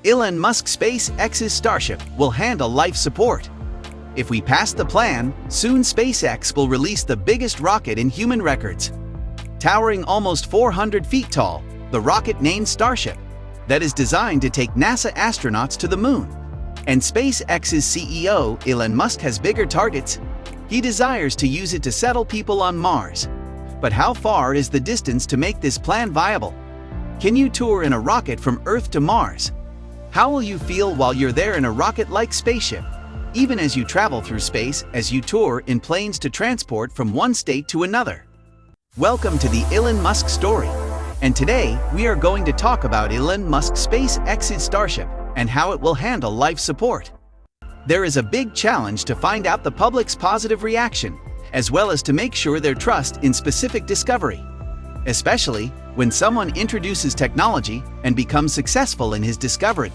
Elon Musk SpaceX's Starship will handle life support. If we pass the plan, soon SpaceX will release the biggest rocket in human records. Towering almost 400 feet tall, the rocket named Starship, that is designed to take NASA astronauts to the moon. And SpaceX's CEO, Elon Musk, has bigger targets. He desires to use it to settle people on Mars. But how far is the distance to make this plan viable? Can you tour in a rocket from Earth to Mars? How will you feel while you're there in a rocket-like spaceship? Even as you travel through space, as you tour in planes to transport from one state to another. Welcome to the Elon Musk story. And today, we are going to talk about Elon Musk SpaceX's Starship and how it will handle life support. There is a big challenge to find out the public's positive reaction, as well as to make sure their trust in specific discovery. Especially when someone introduces technology and becomes successful in his discovery.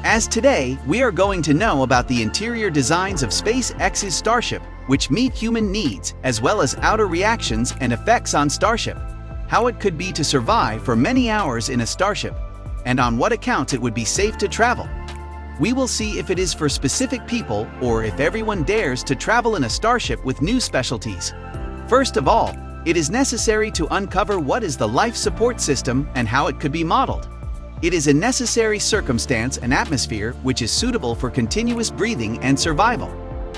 As today, we are going to know about the interior designs of SpaceX's Starship, which meet human needs, as well as outer reactions and effects on Starship, how it could be to survive for many hours in a Starship, and on what accounts it would be safe to travel. We will see if it is for specific people or if everyone dares to travel in a Starship with new specialties. First of all, it is necessary to uncover what is the life support system and how it could be modeled. It is a necessary circumstance and atmosphere which is suitable for continuous breathing and survival,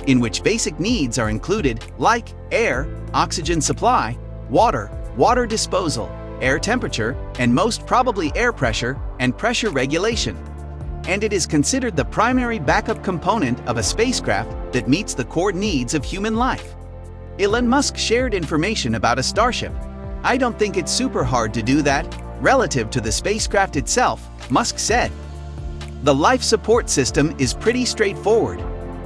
in which basic needs are included like air, oxygen supply, water disposal, air temperature, and most probably air pressure and pressure regulation. And it is considered the primary backup component of a spacecraft that meets the core needs of human life. Elon Musk shared information about a Starship. I don't think it's super hard to do that. Relative to the spacecraft itself, Musk said. The life support system is pretty straightforward.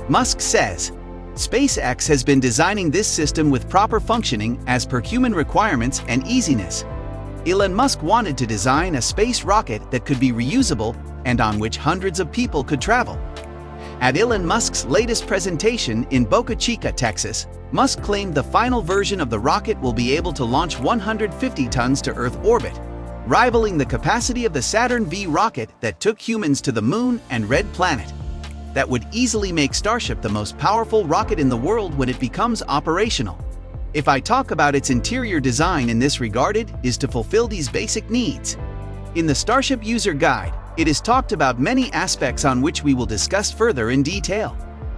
Musk says, SpaceX has been designing this system with proper functioning as per human requirements and easiness. Elon Musk wanted to design a space rocket that could be reusable and on which hundreds of people could travel. At Elon Musk's latest presentation in Boca Chica, Texas, Musk claimed the final version of the rocket will be able to launch 150 tons to Earth orbit, rivaling the capacity of the Saturn V rocket that took humans to the Moon and Red Planet. That would easily make Starship the most powerful rocket in the world when it becomes operational. If I talk about its interior design in this regard, it is to fulfill these basic needs. In the Starship User Guide, it is talked about many aspects on which we will discuss further in detail.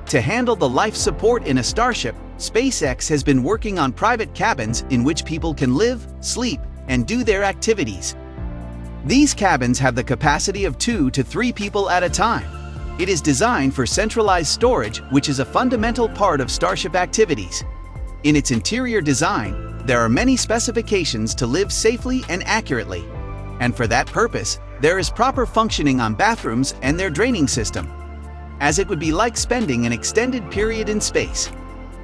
To handle the life support in a Starship, SpaceX has been working on private cabins in which people can live, sleep, and do their activities. These cabins have the capacity of 2 to 3 people at a time. It is designed for centralized storage, which is a fundamental part of Starship activities. In its interior design, there are many specifications to live safely and accurately. And for that purpose, there is proper functioning on bathrooms and their draining system, as it would be like spending an extended period in space.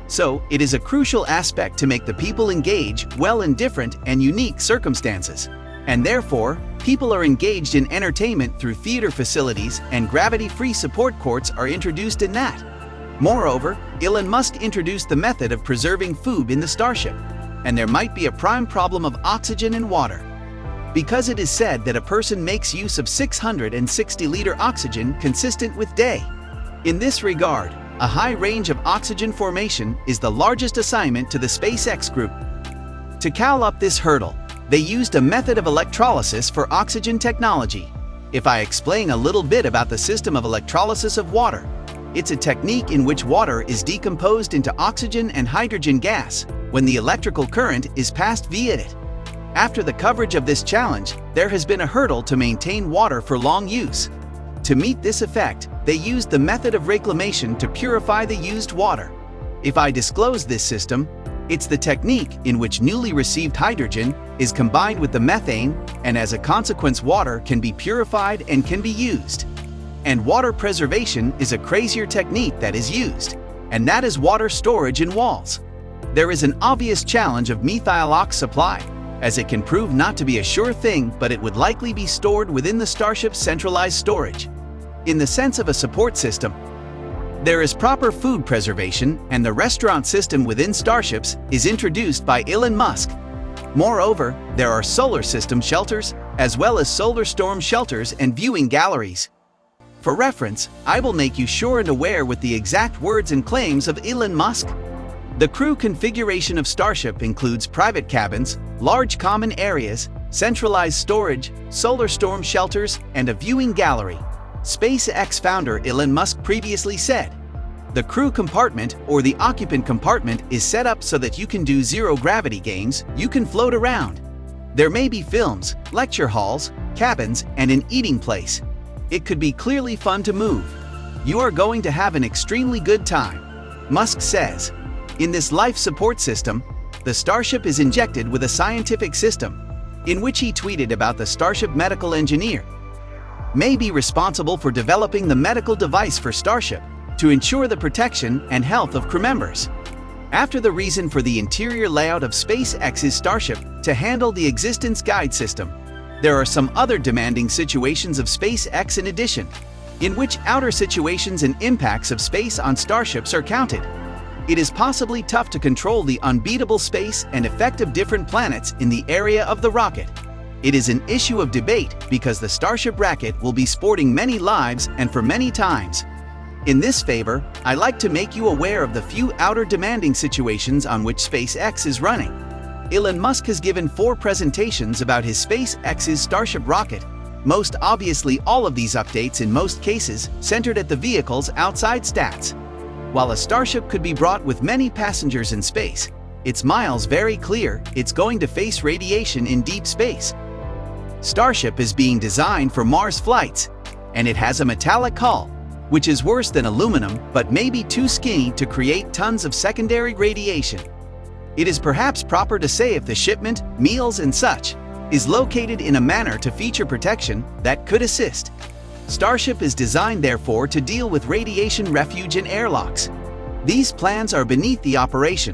So, it is a crucial aspect to make the people engage well in different and unique circumstances. And therefore, people are engaged in entertainment through theater facilities, and gravity-free support courts are introduced in that. Moreover, Elon Musk introduced the method of preserving food in the Starship, and there might be a prime problem of oxygen and water. Because it is said that a person makes use of 660-liter oxygen consistent with day. In this regard, a high range of oxygen formation is the largest assignment to the SpaceX group. To cowl up this hurdle, they used a method of electrolysis for oxygen technology. If I explain a little bit about the system of electrolysis of water, it's a technique in which water is decomposed into oxygen and hydrogen gas when the electrical current is passed via it. After the coverage of this challenge, there has been a hurdle to maintain water for long use. To meet this effect, they used the method of reclamation to purify the used water. If I disclose this system, it's the technique in which newly received hydrogen is combined with the methane, and as a consequence water can be purified and can be used. And water preservation is a crazier technique that is used, and that is water storage in walls. There is an obvious challenge of methyl ox supply, as it can prove not to be a sure thing, but it would likely be stored within the Starship's centralized storage. In the sense of a support system, there is proper food preservation, and the restaurant system within Starships is introduced by Elon Musk. Moreover, there are solar system shelters, as well as solar storm shelters and viewing galleries. For reference, I will make you sure and aware with the exact words and claims of Elon Musk. The crew configuration of Starship includes private cabins, large common areas, centralized storage, solar storm shelters, and a viewing gallery. SpaceX founder Elon Musk previously said, "The crew compartment or the occupant compartment is set up so that you can do zero-gravity games, you can float around. There may be films, lecture halls, cabins, and an eating place. It could be clearly fun to move. You are going to have an extremely good time," Musk says. In this life support system, the Starship is injected with a scientific system, in which he tweeted about the Starship medical engineer may be responsible for developing the medical device for Starship to ensure the protection and health of crew members. After the reason for the interior layout of SpaceX's Starship to handle the existence guide system, there are some other demanding situations of SpaceX in addition, in which outer situations and impacts of space on starships are counted. It is possibly tough to control the unbeatable space and effect of different planets in the area of the rocket. It is an issue of debate because the Starship rocket will be sporting many lives and for many times. In this favor, I like to make you aware of the few outer demanding situations on which SpaceX is running. Elon Musk has given 4 presentations about his SpaceX's Starship rocket. Most obviously, all of these updates in most cases centered at the vehicle's outside stats. While a Starship could be brought with many passengers in space, its miles very clear it's going to face radiation in deep space. Starship is being designed for Mars flights, and it has a metallic hull, which is worse than aluminum but maybe too skinny to create tons of secondary radiation. It is perhaps proper to say if the shipment, meals and such, is located in a manner to feature protection that could assist. Starship is designed therefore to deal with radiation refuge and airlocks. These plans are beneath the operation,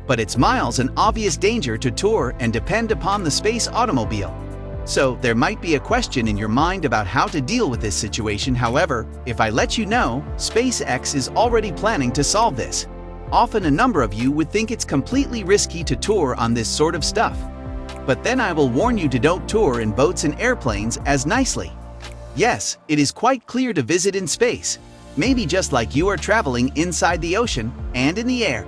but it's miles an obvious danger to tour and depend upon the space automobile. So there might be a question in your mind about how to deal with this situation. However, if I let you know, SpaceX is already planning to solve this. Often a number of you would think it's completely risky to tour on this sort of stuff. But then I will warn you to don't tour in boats and airplanes as nicely. Yes, it is quite clear to visit in space, maybe just like you are traveling inside the ocean and in the air.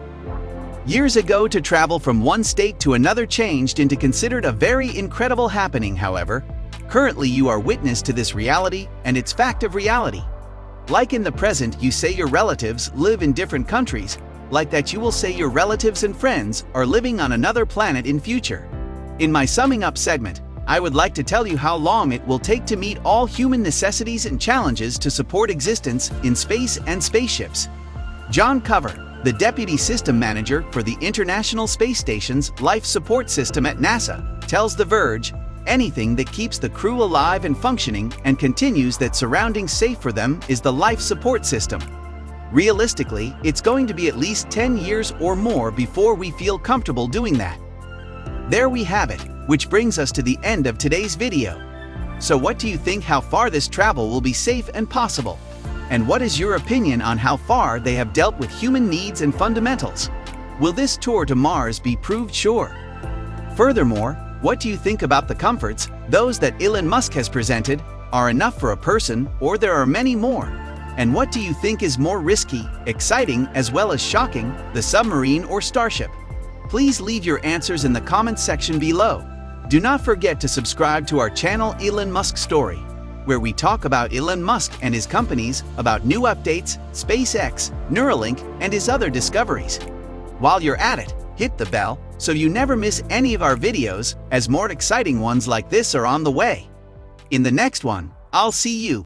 Years ago, to travel from one state to another changed into considered a very incredible happening. However, currently you are witness to this reality and its fact of reality. Like in the present, you say your relatives live in different countries, like that you will say your relatives and friends are living on another planet in future. In my summing up segment, I would like to tell you how long it will take to meet all human necessities and challenges to support existence in space and spaceships. John Cover, the Deputy System Manager for the International Space Station's Life Support System at NASA, tells The Verge, "Anything that keeps the crew alive and functioning and continues that surrounding safe for them is the life support system. Realistically, it's going to be at least 10 years or more before we feel comfortable doing that." There we have it, which brings us to the end of today's video. So what do you think how far this travel will be safe and possible? And what is your opinion on how far they have dealt with human needs and fundamentals? Will this tour to Mars be proved sure? Furthermore, what do you think about the comforts, those that Elon Musk has presented, are enough for a person or there are many more? And what do you think is more risky, exciting as well as shocking, the submarine or Starship? Please leave your answers in the comments section below. Do not forget to subscribe to our channel Elon Musk Story, where we talk about Elon Musk and his companies, about new updates, SpaceX, Neuralink, and his other discoveries. While you're at it, hit the bell so you never miss any of our videos, as more exciting ones like this are on the way. In the next one, I'll see you.